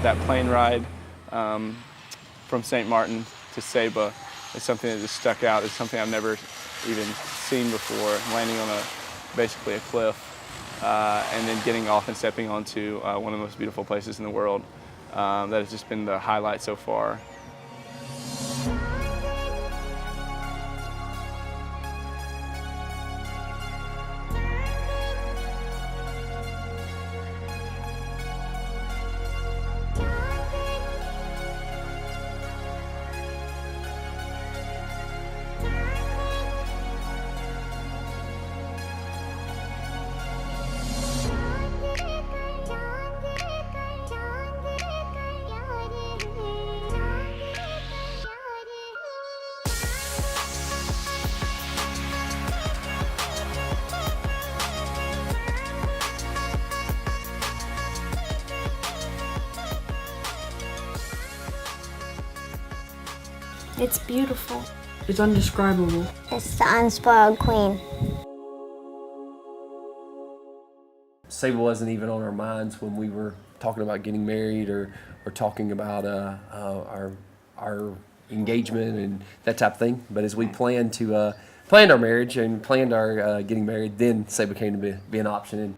that plane ride from St. Martin to Saba is something that just stuck out. It's something I've never even seen before, landing on basically a cliff, and then getting off and stepping onto one of the most beautiful places in the world. That has just been the highlight so far. It's beautiful. It's indescribable. It's the unspoiled queen. Saba wasn't even on our minds when we were talking about getting married or talking about our engagement and that type of thing. But as we planned our marriage and planned our getting married, then Saba came to be an option. And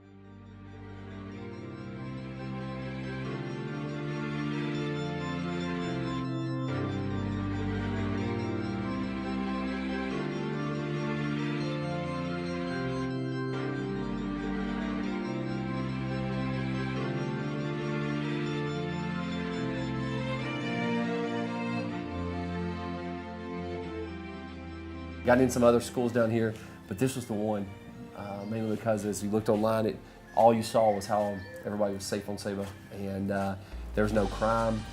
got in some other schools down here, but this was the one, mainly because as you looked online, all you saw was how everybody was safe on Saba, and there was no crime,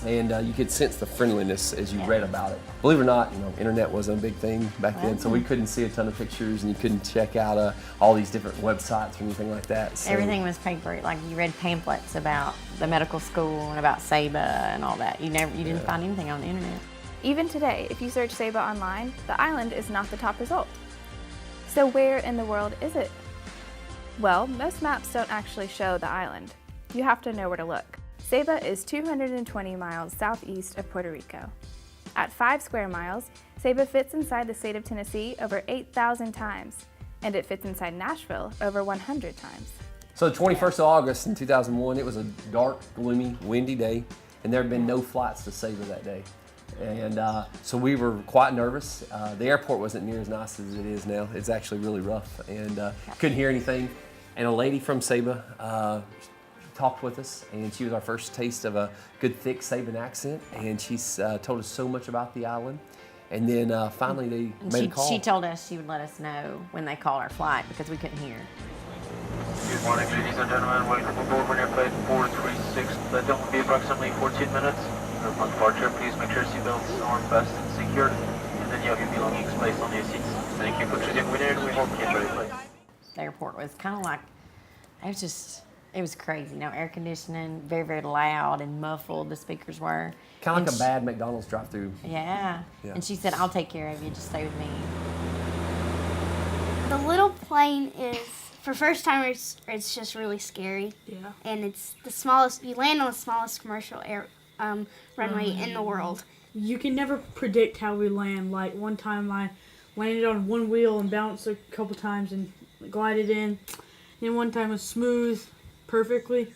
and you could sense the friendliness as you read about it. Believe it or not, internet wasn't a big thing back then, so we couldn't see a ton of pictures, and you couldn't check out all these different websites or anything like that. So everything was paper. Like you read pamphlets about the medical school and about Saba and all that. You didn't find anything on the internet. Even today, if you search Saba online, the island is not the top result. So where in the world is it? Well, most maps don't actually show the island. You have to know where to look. Saba is 220 miles southeast of Puerto Rico. At 5 square miles, Saba fits inside the state of Tennessee over 8,000 times, and it fits inside Nashville over 100 times. So the 21st of August in 2001, it was a dark, gloomy, windy day, and there had been no flights to Saba that day. And so we were quite nervous. The airport wasn't near as nice as it is now. It's actually really rough, and couldn't hear anything. And a lady from Saba talked with us, and she was our first taste of a good, thick Saban accent, and she's told us so much about the island. And then finally they made a call. She told us she would let us know when they called our flight because we couldn't hear. Good morning, ladies and gentlemen. Welcome aboard when airplane 436. The time will be approximately 14 minutes. Upon departure, please make sure seatbelts are fastened and secured, and then you have your belongings placed on your seats. Thank you for choosing Winner, and we hope you enjoy your flight. The airport was kind of like, it was crazy. No air conditioning, very, very loud and muffled the speakers were. Kind of like a bad McDonald's drive-through. Yeah. And she said, I'll take care of you, just stay with me. The little plane is, for first timers, it's just really scary. Yeah. And it's the smallest, you land on the smallest commercial runway in the world. You can never predict how we land. Like one time I landed on one wheel and bounced a couple times and glided in. And one time was smooth perfectly.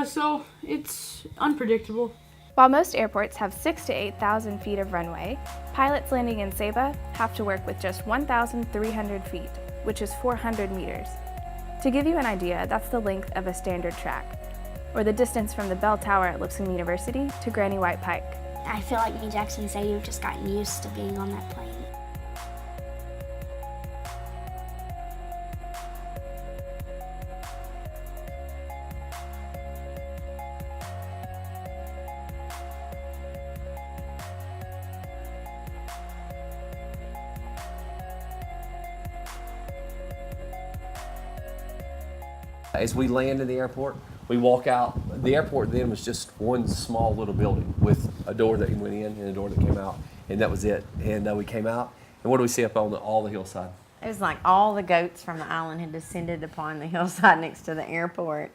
So it's unpredictable. While most airports have 6,000 to 8,000 feet of runway, pilots landing in Saba have to work with just 1,300 feet, which is 400 meters. To give you an idea, that's the length of a standard track, or the distance from the bell tower at Lipscomb University to Granny White Pike. I feel like me, Jackson, say you've just gotten used to being on that plane. As we land in the airport, we walk out. The airport then was just one small little building with a door that went in and a door that came out, and that was it. And we came out, and what do we see up on all the hillside? It was like all the goats from the island had descended upon the hillside next to the airport.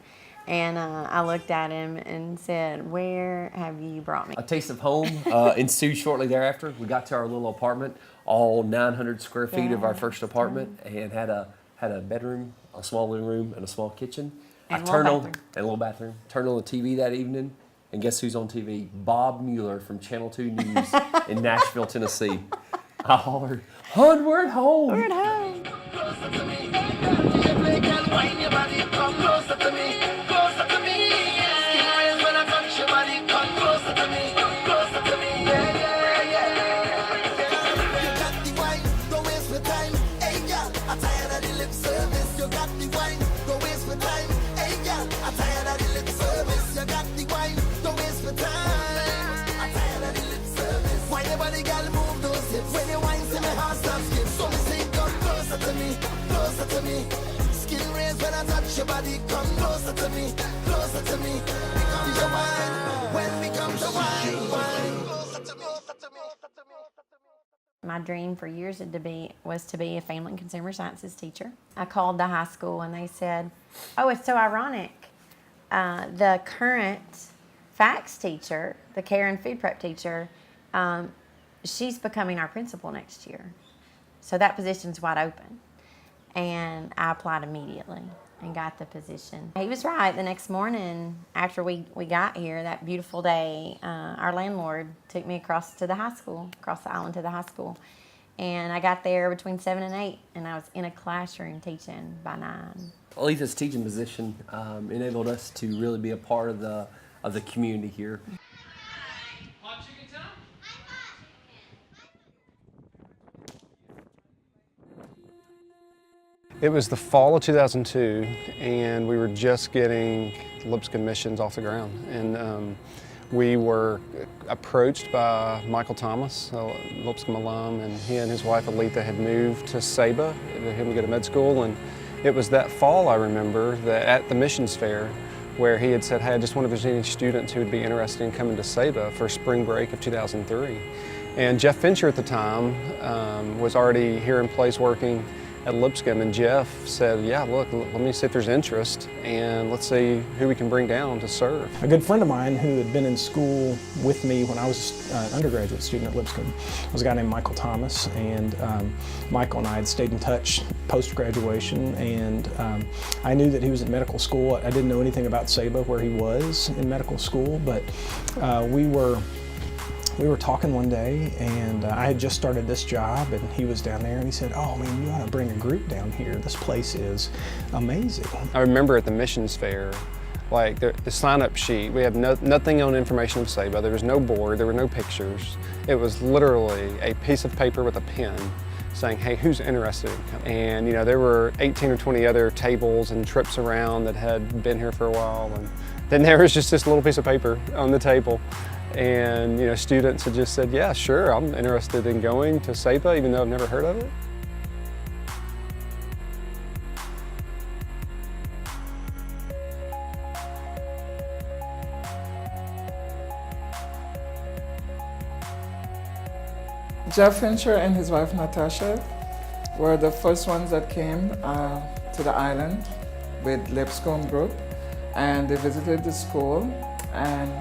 And I looked at him and said, "Where have you brought me?" A taste of home ensued shortly thereafter. We got to our little apartment, all 900 square feet of our first apartment, and had a bedroom, a small living room, and a small kitchen. And a little bathroom. And a little bathroom. Turned on the TV that evening, and guess who's on TV? Bob Mueller from Channel 2 News in Nashville, Tennessee. I hollered, "Onward home!" We're at home. Your body come closer to me, become your wine. When we come to wine, closer to me, closer to me, closer to me. My dream for years was to be a family and consumer sciences teacher. I called the high school and they said, "Oh, it's so ironic. The current FACS teacher, the care and food prep teacher, she's becoming our principal next year. So that position's wide open." And I applied immediately and got the position. He was right. The next morning after we got here, that beautiful day, our landlord took me across to the high school, across the island to the high school. And I got there between 7 and 8, and I was in a classroom teaching by 9. Aletha's teaching position enabled us to really be a part of the community here. It was the fall of 2002, and we were just getting Lipscomb missions off the ground. And we were approached by Michael Thomas, a Lipscomb alum, and he and his wife Aletha had moved to Saba to him to go to med school. And it was that fall, I remember, that at the missions fair, where he had said, "Hey, I just wonder if there's any students who would be interested in coming to Saba for spring break of 2003. And Jeff Fincher at the time was already here in place working at Lipscomb, and Jeff said, "Yeah, look, let me see if there's interest, and let's see who we can bring down to serve." A good friend of mine who had been in school with me when I was an undergraduate student at Lipscomb was a guy named Michael Thomas, and Michael and I had stayed in touch post-graduation, and I knew that he was in medical school. I didn't know anything about Saba, where he was in medical school, but we were talking one day, and I had just started this job, and he was down there, and he said, "Oh man, you ought to bring a group down here. This place is amazing." I remember at the missions fair, like the sign-up sheet, we had nothing on information of Saba. There was no board, there were no pictures. It was literally a piece of paper with a pen saying, "Hey, who's interested in coming?" And there were 18 or 20 other tables and trips around that had been here for a while, and then there was just this little piece of paper on the table. And students had just said, "Yeah, sure, I'm interested in going to Saba, even though I've never heard of it." Jeff Fincher and his wife Natasha were the first ones that came to the island with Lipscomb Group, and they visited the school, and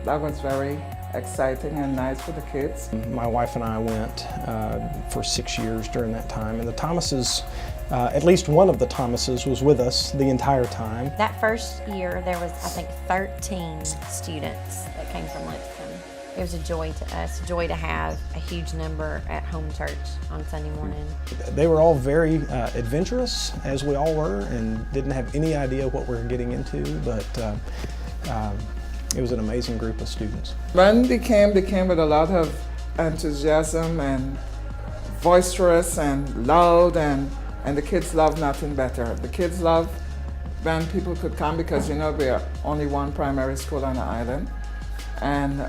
that was very exciting and nice for the kids. My wife and I went for 6 years during that time, and the Thomases, at least one of the Thomases was with us the entire time. That first year, there was, I think, 13 students that came from Lipscomb. It was a joy to us, a joy to have a huge number at home church on Sunday morning. They were all very adventurous, as we all were, and didn't have any idea what we were getting into, but it was an amazing group of students. When they came with a lot of enthusiasm and boisterous and loud, and the kids love nothing better. The kids love when people could come, because we are only one primary school on the island. And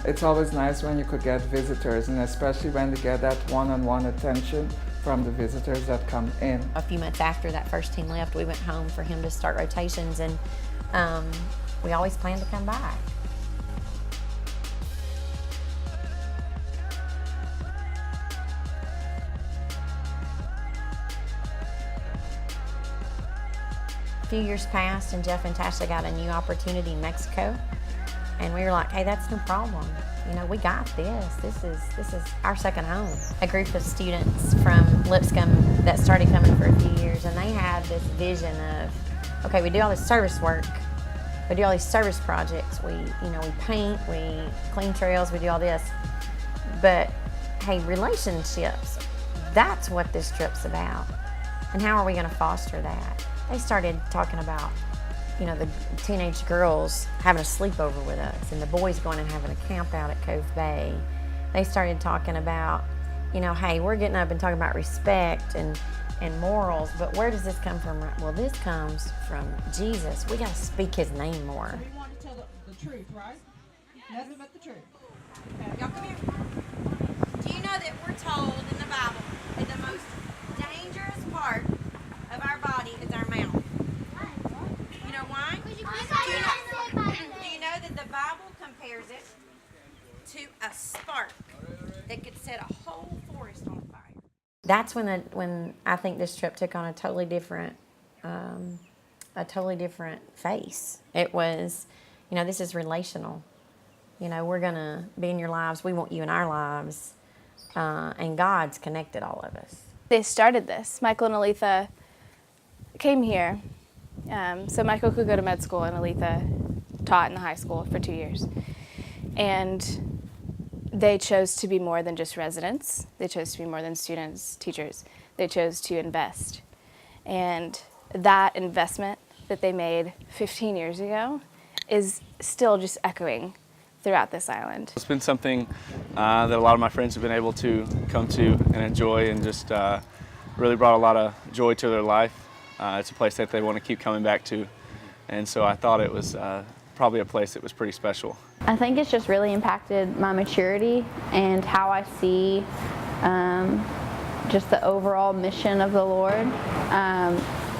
it's always nice when you could get visitors, and especially when they get that one-on-one attention from the visitors that come in. A few months after that first team left, we went home for him to start rotations, and we always planned to come back. few years passed and Jeff and Tasha got a new opportunity in Mexico. And we were like, hey, that's no problem. You know, we got this. This is our second home. A group of students from Lipscomb that started coming for a few years, and they had this vision of, okay, we do all this service work. We do all these service projects. We paint, we clean trails, we do all this. But hey, relationships, that's what this trip's about. And how are we gonna foster that? They started talking about, you know, the teenage girls having a sleepover with us and the boys going and having a camp out at Cove Bay. They started talking about, you know, hey, we're getting up and talking about respect and morals, but where does this come from? Well, this comes from Jesus. We gotta speak his name more. We want to tell the truth, right? Nothing but the truth. Okay. Y'all come here. Do you know that we're told in the Bible that the most dangerous part of our body is our mouth? You know why? Do you know that the Bible compares it to a spark that could set a whole forest on fire? That's when I think this trip took on a totally different face. It was, you know, this is relational. You know, we're gonna be in your lives. We want you in our lives, and God's connected all of us. They started this. Michael and Aletha came here. So Michael could go to med school and Aletha taught in the high school for 2 years. And they chose to be more than just residents. They chose to be more than students, teachers. They chose to invest. And that investment that they made 15 years ago is still just echoing throughout this island. It's been something that a lot of my friends have been able to come to and enjoy, and just really brought a lot of joy to their life. It's a place that they want to keep coming back to, and so I thought it was probably a place that was pretty special. I think it's just really impacted my maturity and how I see just the overall mission of the Lord,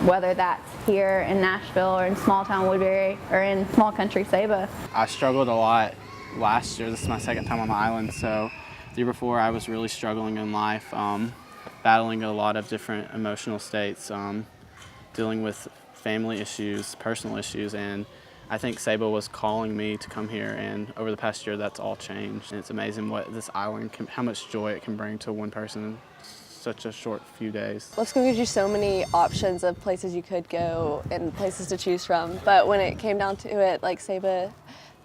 whether that's here in Nashville or in small town Woodbury or in small country Saba. I struggled a lot last year. This is my second time on the island, so the year before I was really struggling in life, battling a lot of different emotional states, dealing with family issues, personal issues, and I think Saba was calling me to come here, and over the past year that's all changed. And it's amazing what this island can, how much joy it can bring to one person in such a short few days. Lipscomb gives you so many options of places you could go and places to choose from, but when it came down to it, like Saba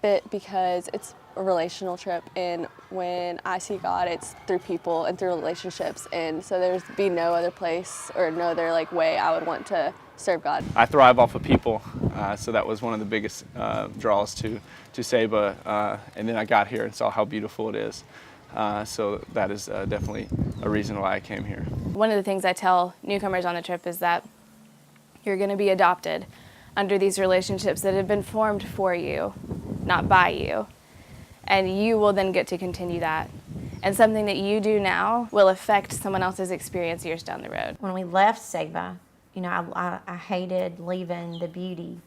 fit because it's a relational trip, and when I see God, it's through people and through relationships, and so there's be no other place or no other way I would want to serve God. I thrive off of people, so that was one of the biggest draws to Saba, and then I got here and saw how beautiful it is. So that is definitely a reason why I came here. One of the things I tell newcomers on the trip is that you're going to be adopted under these relationships that have been formed for you, not by you. And you will then get to continue that. And something that you do now will affect someone else's experience years down the road. When we left Saba, you know, I hated leaving the beauty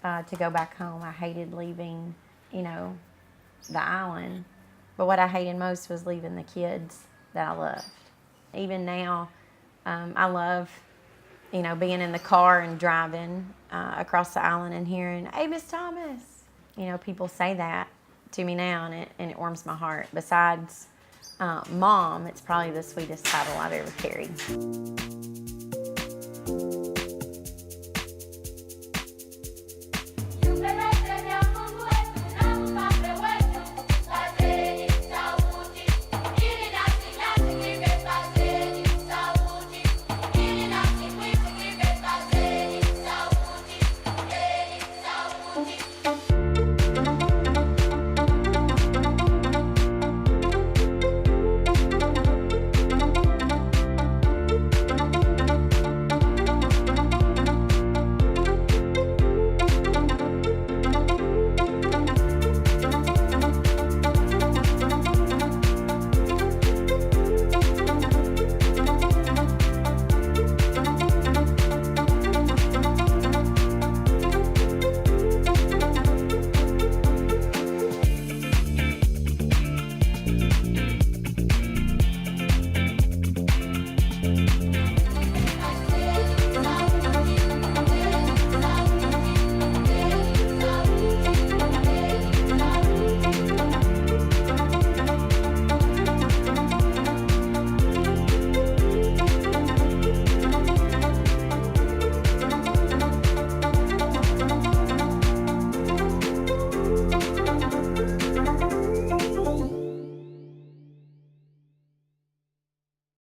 to go back home. I hated leaving, you know, the island. But what I hated most was leaving the kids that I loved. Even now, I love, you know, being in the car and driving across the island and hearing, "Hey, Miss Thomas." You know, people say that to me now, and it warms my heart. Besides Mom, it's probably the sweetest title I've ever carried.